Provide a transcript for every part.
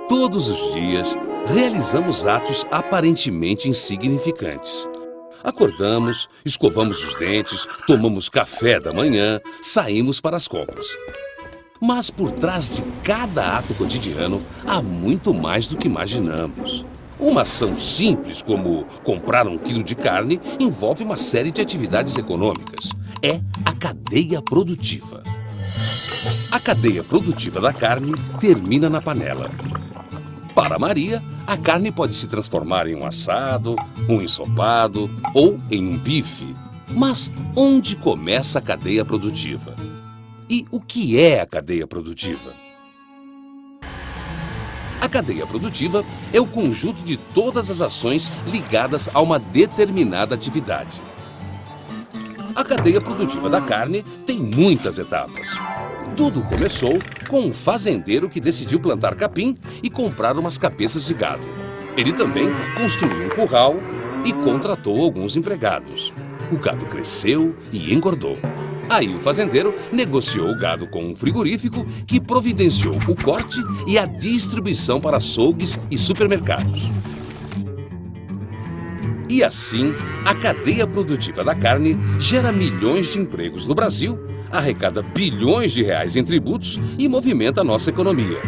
Todos os dias, realizamos atos aparentemente insignificantes. Acordamos, escovamos os dentes, tomamos café da manhã, saímos para as compras. Mas por trás de cada ato cotidiano, há muito mais do que imaginamos. Uma ação simples, como comprar 1 quilo de carne, envolve uma série de atividades econômicas. É a cadeia produtiva. A cadeia produtiva da carne termina na panela. Para Maria, a carne pode se transformar em um assado, um ensopado ou em um bife. Mas onde começa a cadeia produtiva? E o que é a cadeia produtiva? A cadeia produtiva é o conjunto de todas as ações ligadas a uma determinada atividade. A cadeia produtiva da carne tem muitas etapas. Tudo começou com um fazendeiro que decidiu plantar capim e comprar umas cabeças de gado. Ele também construiu um curral e contratou alguns empregados. O gado cresceu e engordou. Aí o fazendeiro negociou o gado com um frigorífico que providenciou o corte e a distribuição para açougues e supermercados. E assim, a cadeia produtiva da carne gera milhões de empregos no Brasil, arrecada bilhões de reais em tributos e movimenta a nossa economia.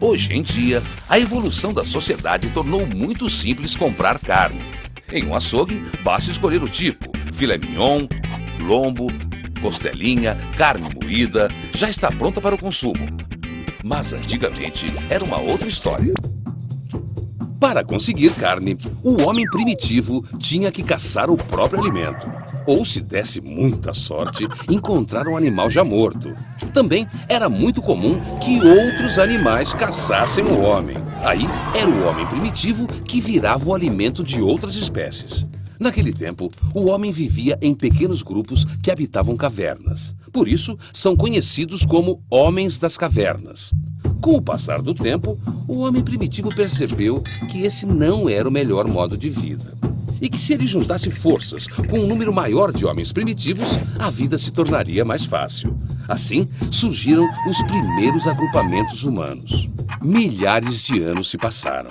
Hoje em dia, a evolução da sociedade tornou muito simples comprar carne. Em um açougue, basta escolher o tipo: filé mignon, lombo, costelinha, carne moída, já está pronta para o consumo. Mas antigamente era uma outra história. Para conseguir carne, o homem primitivo tinha que caçar o próprio alimento. Ou, se desse muita sorte, encontrar um animal já morto. Também era muito comum que outros animais caçassem o homem. Aí era o homem primitivo que virava o alimento de outras espécies. Naquele tempo, o homem vivia em pequenos grupos que habitavam cavernas. Por isso, são conhecidos como homens das cavernas. Com o passar do tempo, o homem primitivo percebeu que esse não era o melhor modo de vida. E que se ele juntasse forças com um número maior de homens primitivos, a vida se tornaria mais fácil. Assim, surgiram os primeiros agrupamentos humanos. Milhares de anos se passaram.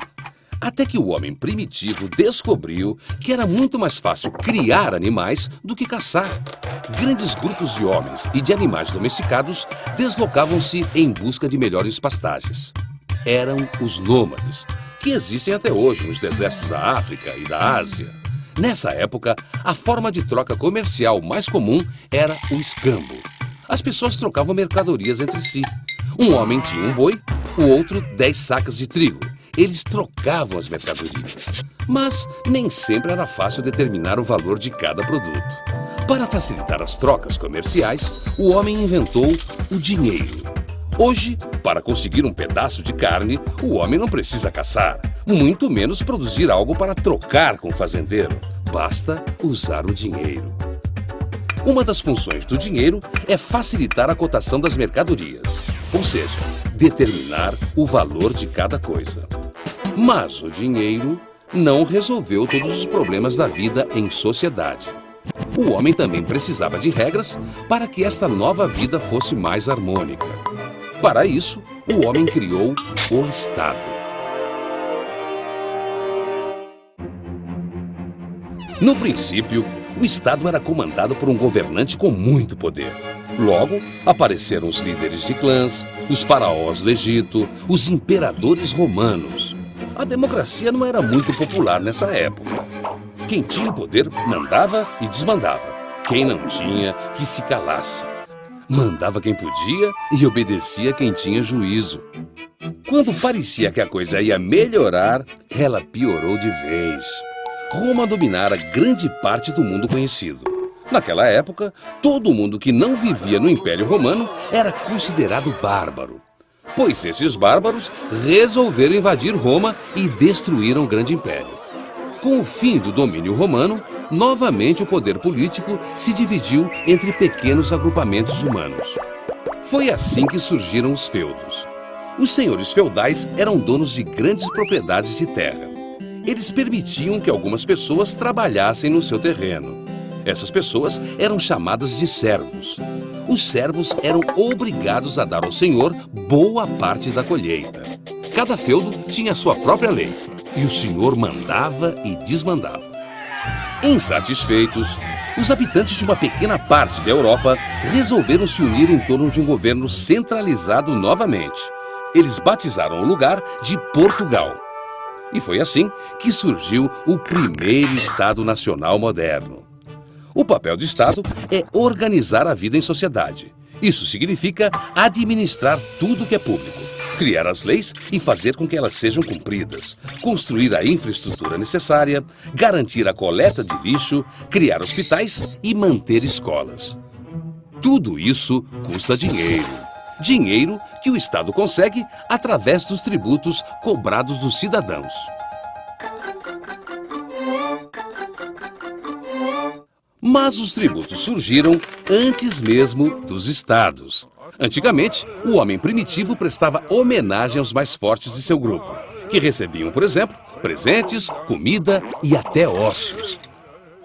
Até que o homem primitivo descobriu que era muito mais fácil criar animais do que caçar. Grandes grupos de homens e de animais domesticados deslocavam-se em busca de melhores pastagens. Eram os nômades, que existem até hoje nos desertos da África e da Ásia. Nessa época, a forma de troca comercial mais comum era o escambo. As pessoas trocavam mercadorias entre si. Um homem tinha um boi, o outro 10 sacas de trigo. Eles trocavam as mercadorias. Mas nem sempre era fácil determinar o valor de cada produto. Para facilitar as trocas comerciais, o homem inventou o dinheiro. Hoje, para conseguir um pedaço de carne, o homem não precisa caçar, muito menos produzir algo para trocar com o fazendeiro. Basta usar o dinheiro. Uma das funções do dinheiro é facilitar a cotação das mercadorias, ou seja, determinar o valor de cada coisa. Mas o dinheiro não resolveu todos os problemas da vida em sociedade. O homem também precisava de regras para que esta nova vida fosse mais harmônica. Para isso, o homem criou o Estado. No princípio, o Estado era comandado por um governante com muito poder. Logo, apareceram os líderes de clãs, os faraós do Egito, os imperadores romanos. A democracia não era muito popular nessa época. Quem tinha o poder mandava e desmandava. Quem não tinha, que se calasse. Mandava quem podia e obedecia quem tinha juízo. Quando parecia que a coisa ia melhorar, ela piorou de vez. Roma dominara grande parte do mundo conhecido. Naquela época, todo mundo que não vivia no Império Romano era considerado bárbaro. Pois esses bárbaros resolveram invadir Roma e destruíram o grande império. Com o fim do domínio romano, novamente o poder político se dividiu entre pequenos agrupamentos humanos. Foi assim que surgiram os feudos. Os senhores feudais eram donos de grandes propriedades de terra. Eles permitiam que algumas pessoas trabalhassem no seu terreno. Essas pessoas eram chamadas de servos. Os servos eram obrigados a dar ao senhor boa parte da colheita. Cada feudo tinha sua própria lei, e o senhor mandava e desmandava. Insatisfeitos, os habitantes de uma pequena parte da Europa resolveram se unir em torno de um governo centralizado novamente. Eles batizaram o lugar de Portugal. E foi assim que surgiu o primeiro Estado Nacional moderno. O papel do Estado é organizar a vida em sociedade. Isso significa administrar tudo que é público, criar as leis e fazer com que elas sejam cumpridas, construir a infraestrutura necessária, garantir a coleta de lixo, criar hospitais e manter escolas. Tudo isso custa dinheiro. Dinheiro que o Estado consegue através dos tributos cobrados dos cidadãos. Mas os tributos surgiram antes mesmo dos estados. Antigamente, o homem primitivo prestava homenagem aos mais fortes de seu grupo, que recebiam, por exemplo, presentes, comida e até ósseos.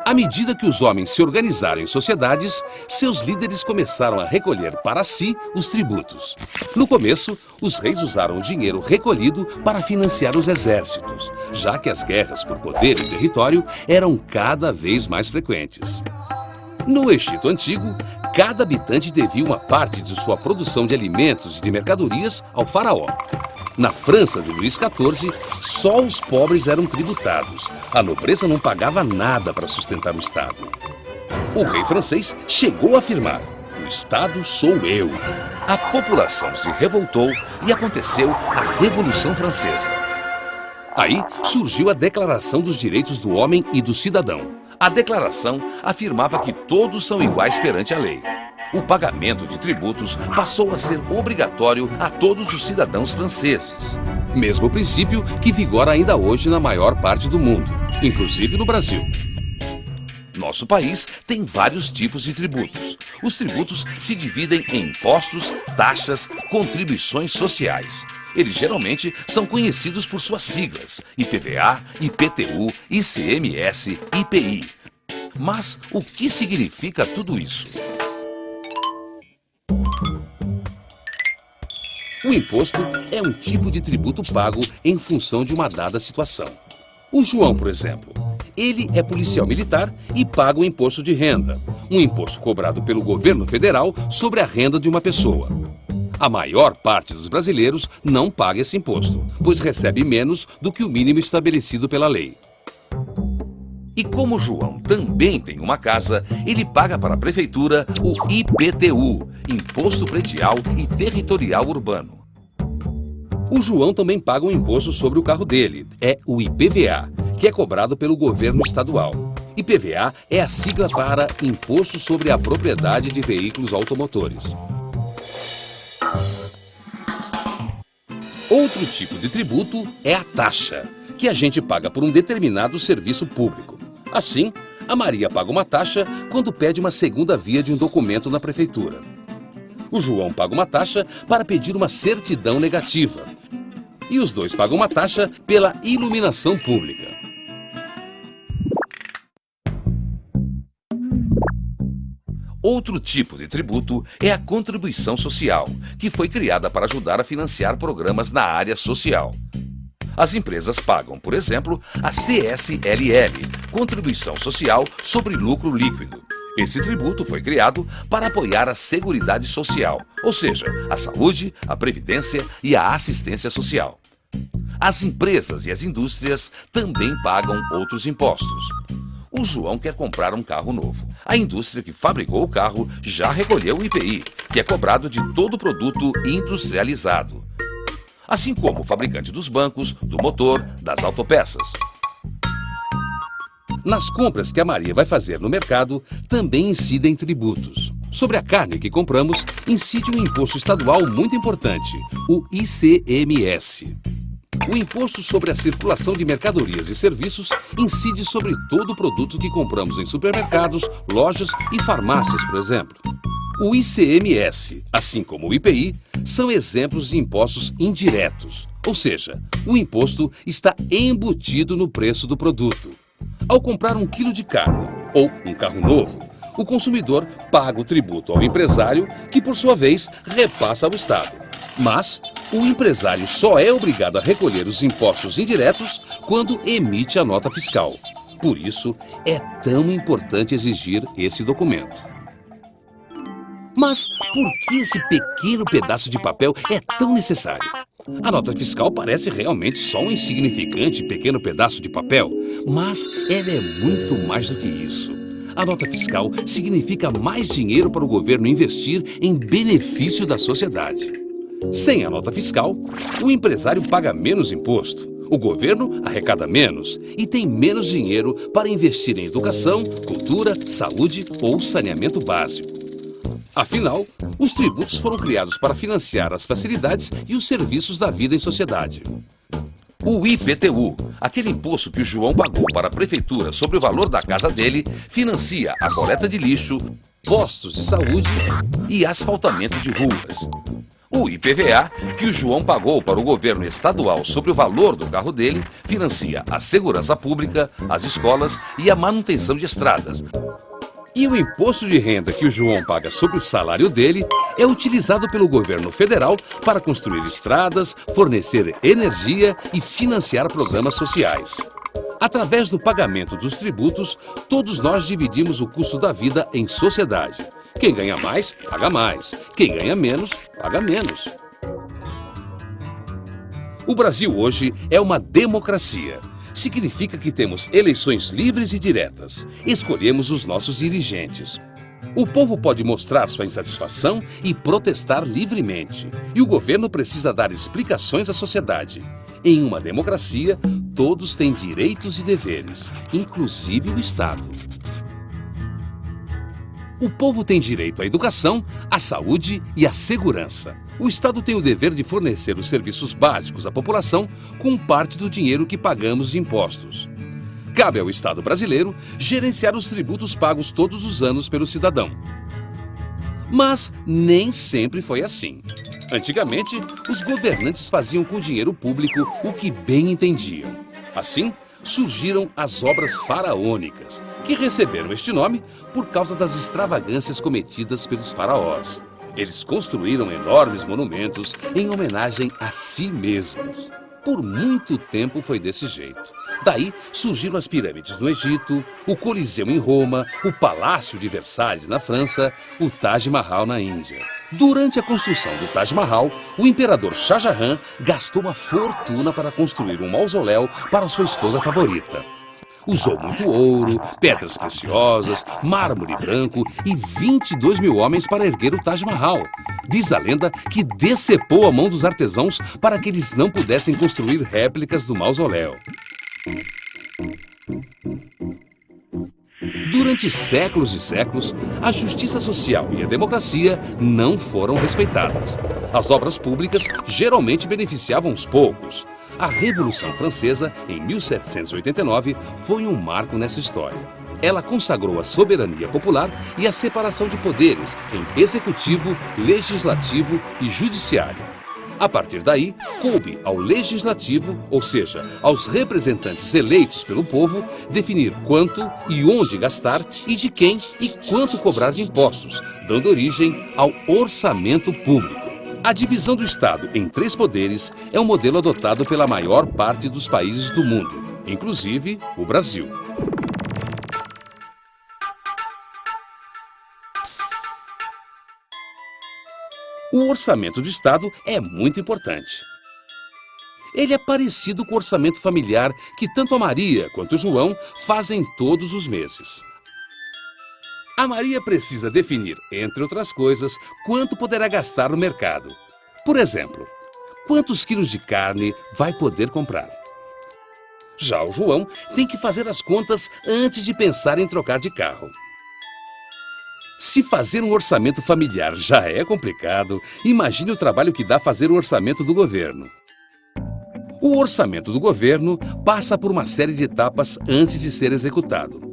À medida que os homens se organizaram em sociedades, seus líderes começaram a recolher para si os tributos. No começo, os reis usaram o dinheiro recolhido para financiar os exércitos, já que as guerras por poder e território eram cada vez mais frequentes. No Egito Antigo, cada habitante devia uma parte de sua produção de alimentos e de mercadorias ao faraó. Na França de Luís XIV, só os pobres eram tributados. A nobreza não pagava nada para sustentar o Estado. O rei francês chegou a afirmar: "O Estado sou eu." A população se revoltou e aconteceu a Revolução Francesa. Aí surgiu a Declaração dos Direitos do Homem e do Cidadão. A declaração afirmava que todos são iguais perante a lei. O pagamento de tributos passou a ser obrigatório a todos os cidadãos franceses. Mesmo princípio que vigora ainda hoje na maior parte do mundo, inclusive no Brasil. Nosso país tem vários tipos de tributos. Os tributos se dividem em impostos, taxas, contribuições sociais. Eles geralmente são conhecidos por suas siglas: IPVA, IPTU, ICMS, IPI. Mas o que significa tudo isso? O imposto é um tipo de tributo pago em função de uma dada situação. O João, por exemplo, ele é policial militar e paga o imposto de renda, um imposto cobrado pelo governo federal sobre a renda de uma pessoa. A maior parte dos brasileiros não paga esse imposto, pois recebe menos do que o mínimo estabelecido pela lei. E como o João também tem uma casa, ele paga para a prefeitura o IPTU, Imposto Predial e Territorial Urbano. O João também paga um imposto sobre o carro dele, é o IPVA, que é cobrado pelo governo estadual. IPVA é a sigla para Imposto sobre a Propriedade de Veículos Automotores. Outro tipo de tributo é a taxa, que a gente paga por um determinado serviço público. Assim, a Maria paga uma taxa quando pede uma segunda via de um documento na prefeitura. O João paga uma taxa para pedir uma certidão negativa. E os dois pagam uma taxa pela iluminação pública. Outro tipo de tributo é a contribuição social, que foi criada para ajudar a financiar programas na área social. As empresas pagam, por exemplo, a CSLL, Contribuição Social sobre Lucro Líquido. Esse tributo foi criado para apoiar a Seguridade Social, ou seja, a saúde, a previdência e a assistência social. As empresas e as indústrias também pagam outros impostos. O João quer comprar um carro novo. A indústria que fabricou o carro já recolheu o IPI, que é cobrado de todo produto industrializado. Assim como o fabricante dos bancos, do motor, das autopeças. Nas compras que a Maria vai fazer no mercado, também incidem tributos. Sobre a carne que compramos, incide um imposto estadual muito importante, o ICMS. O imposto sobre a circulação de mercadorias e serviços incide sobre todo o produto que compramos em supermercados, lojas e farmácias, por exemplo. O ICMS, assim como o IPI, são exemplos de impostos indiretos, ou seja, o imposto está embutido no preço do produto. Ao comprar 1 quilo de carne ou um carro novo, O consumidor paga o tributo ao empresário, que por sua vez repassa ao Estado. Mas o empresário só é obrigado a recolher os impostos indiretos quando emite a nota fiscal. Por isso, é tão importante exigir esse documento. Mas por que esse pequeno pedaço de papel é tão necessário? A nota fiscal parece realmente só um insignificante pequeno pedaço de papel, mas ela é muito mais do que isso. A nota fiscal significa mais dinheiro para o governo investir em benefício da sociedade. Sem a nota fiscal, o empresário paga menos imposto, o governo arrecada menos e tem menos dinheiro para investir em educação, cultura, saúde ou saneamento básico. Afinal, os tributos foram criados para financiar as facilidades e os serviços da vida em sociedade. O IPTU, aquele imposto que o João pagou para a prefeitura sobre o valor da casa dele, financia a coleta de lixo, postos de saúde e asfaltamento de ruas. O IPVA, que o João pagou para o governo estadual sobre o valor do carro dele, financia a segurança pública, as escolas e a manutenção de estradas. E o imposto de renda que o João paga sobre o salário dele é utilizado pelo governo federal para construir estradas, fornecer energia e financiar programas sociais. Através do pagamento dos tributos, todos nós dividimos o custo da vida em sociedade. Quem ganha mais, paga mais. Quem ganha menos, paga menos. O Brasil hoje é uma democracia. Significa que temos eleições livres e diretas. Escolhemos os nossos dirigentes. O povo pode mostrar sua insatisfação e protestar livremente. E o governo precisa dar explicações à sociedade. Em uma democracia, todos têm direitos e deveres, inclusive o Estado. O povo tem direito à educação, à saúde e à segurança. O Estado tem o dever de fornecer os serviços básicos à população com parte do dinheiro que pagamos de impostos. Cabe ao Estado brasileiro gerenciar os tributos pagos todos os anos pelo cidadão. Mas nem sempre foi assim. Antigamente, os governantes faziam com o dinheiro público o que bem entendiam. Assim, surgiram as obras faraônicas, que receberam este nome por causa das extravagâncias cometidas pelos faraós. Eles construíram enormes monumentos em homenagem a si mesmos. Por muito tempo foi desse jeito. Daí surgiram as pirâmides no Egito, o Coliseu em Roma, o Palácio de Versalhes na França, o Taj Mahal na Índia. Durante a construção do Taj Mahal, o imperador Shah Jahan gastou uma fortuna para construir um mausoléu para sua esposa favorita. Usou muito ouro, pedras preciosas, mármore branco e 22 mil homens para erguer o Taj Mahal. Diz a lenda que decepou a mão dos artesãos para que eles não pudessem construir réplicas do mausoléu. Durante séculos e séculos, a justiça social e a democracia não foram respeitadas. As obras públicas geralmente beneficiavam os poucos. A Revolução Francesa, em 1789, foi um marco nessa história. Ela consagrou a soberania popular e a separação de poderes em executivo, legislativo e judiciário. A partir daí, coube ao legislativo, ou seja, aos representantes eleitos pelo povo, definir quanto e onde gastar e de quem e quanto cobrar de impostos, dando origem ao orçamento público. A divisão do Estado em 3 poderes é um modelo adotado pela maior parte dos países do mundo, inclusive o Brasil. O orçamento do Estado é muito importante. Ele é parecido com o orçamento familiar que tanto a Maria quanto o João fazem todos os meses. A Maria precisa definir, entre outras coisas, quanto poderá gastar no mercado. Por exemplo, quantos quilos de carne vai poder comprar? Já o João tem que fazer as contas antes de pensar em trocar de carro. Se fazer um orçamento familiar já é complicado, imagine o trabalho que dá fazer o orçamento do governo. O orçamento do governo passa por uma série de etapas antes de ser executado.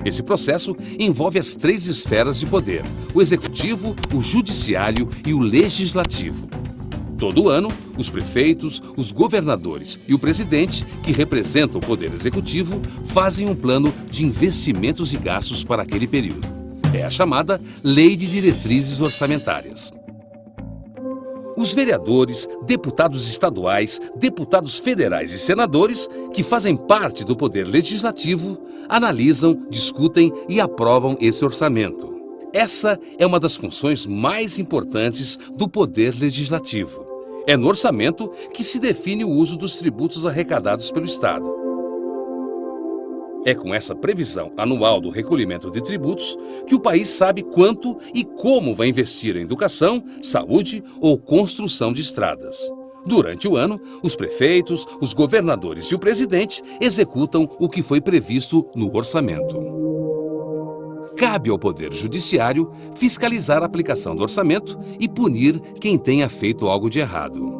Esse processo envolve as 3 esferas de poder: o executivo, o judiciário e o legislativo. Todo ano, os prefeitos, os governadores e o presidente, que representam o poder executivo, fazem um plano de investimentos e gastos para aquele período. É a chamada Lei de Diretrizes Orçamentárias. Os vereadores, deputados estaduais, deputados federais e senadores, que fazem parte do poder legislativo, analisam, discutem e aprovam esse orçamento. Essa é uma das funções mais importantes do poder legislativo. É no orçamento que se define o uso dos tributos arrecadados pelo Estado. É com essa previsão anual do recolhimento de tributos que o país sabe quanto e como vai investir em educação, saúde ou construção de estradas. Durante o ano, os prefeitos, os governadores e o presidente executam o que foi previsto no orçamento. Cabe ao Poder Judiciário fiscalizar a aplicação do orçamento e punir quem tenha feito algo de errado.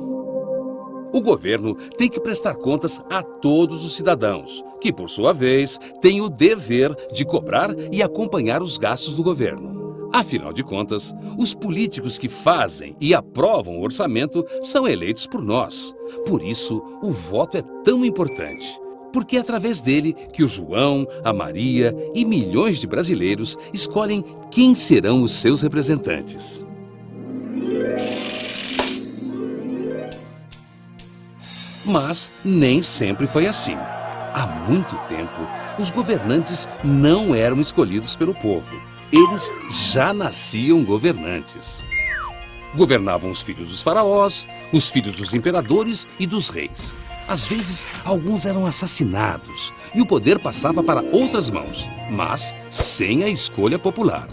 O governo tem que prestar contas a todos os cidadãos, que, por sua vez, têm o dever de cobrar e acompanhar os gastos do governo. Afinal de contas, os políticos que fazem e aprovam o orçamento são eleitos por nós. Por isso, o voto é tão importante, porque é através dele que o João, a Maria e milhões de brasileiros escolhem quem serão os seus representantes. Mas nem sempre foi assim. Há muito tempo, os governantes não eram escolhidos pelo povo. Eles já nasciam governantes. Governavam os filhos dos faraós, os filhos dos imperadores e dos reis. Às vezes, alguns eram assassinados e o poder passava para outras mãos, mas sem a escolha popular.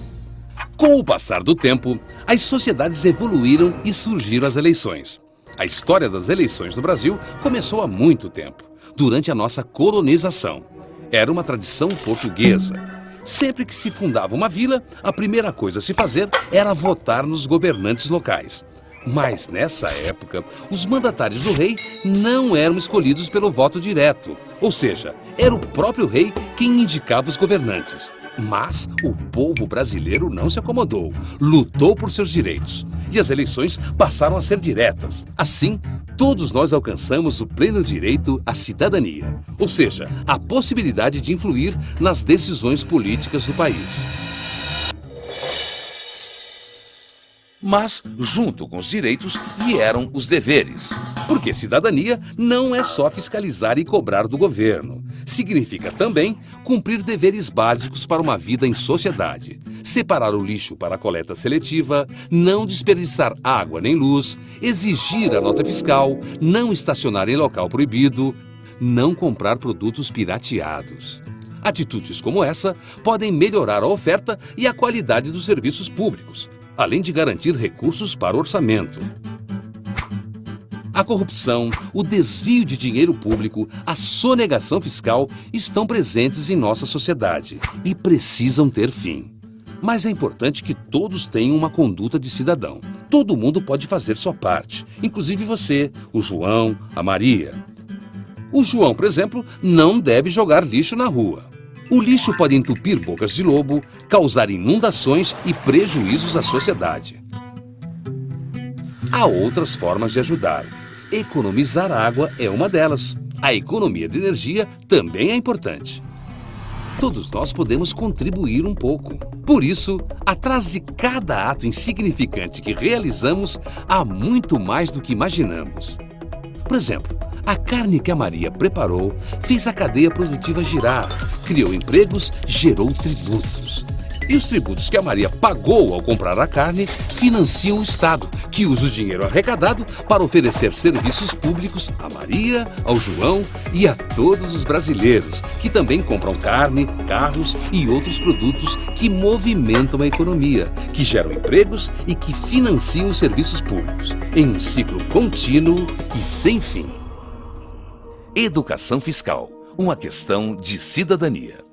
Com o passar do tempo, as sociedades evoluíram e surgiram as eleições. A história das eleições no Brasil começou há muito tempo, durante a nossa colonização. Era uma tradição portuguesa. Sempre que se fundava uma vila, a primeira coisa a se fazer era votar nos governantes locais. Mas nessa época, os mandatários do rei não eram escolhidos pelo voto direto. Ou seja, era o próprio rei quem indicava os governantes. Mas o povo brasileiro não se acomodou, lutou por seus direitos. E as eleições passaram a ser diretas. Assim, todos nós alcançamos o pleno direito à cidadania. Ou seja, a possibilidade de influir nas decisões políticas do país. Mas, junto com os direitos, vieram os deveres. Porque cidadania não é só fiscalizar e cobrar do governo. Significa também cumprir deveres básicos para uma vida em sociedade. Separar o lixo para a coleta seletiva, não desperdiçar água nem luz, exigir a nota fiscal, não estacionar em local proibido, não comprar produtos pirateados. Atitudes como essa podem melhorar a oferta e a qualidade dos serviços públicos, além de garantir recursos para o orçamento. A corrupção, o desvio de dinheiro público, a sonegação fiscal estão presentes em nossa sociedade e precisam ter fim. Mas é importante que todos tenham uma conduta de cidadão. Todo mundo pode fazer sua parte, inclusive você, o João, a Maria. O João, por exemplo, não deve jogar lixo na rua. O lixo pode entupir bocas de lobo, causar inundações e prejuízos à sociedade. Há outras formas de ajudar. Economizar água é uma delas. A economia de energia também é importante. Todos nós podemos contribuir um pouco. Por isso, atrás de cada ato insignificante que realizamos, há muito mais do que imaginamos. Por exemplo, a carne que a Maria preparou fez a cadeia produtiva girar, criou empregos, gerou tributos. E os tributos que a Maria pagou ao comprar a carne financiam o Estado, que usa o dinheiro arrecadado para oferecer serviços públicos a Maria, ao João e a todos os brasileiros, que também compram carne, carros e outros produtos que movimentam a economia, que geram empregos e que financiam os serviços públicos, em um ciclo contínuo e sem fim. Educação fiscal, uma questão de cidadania.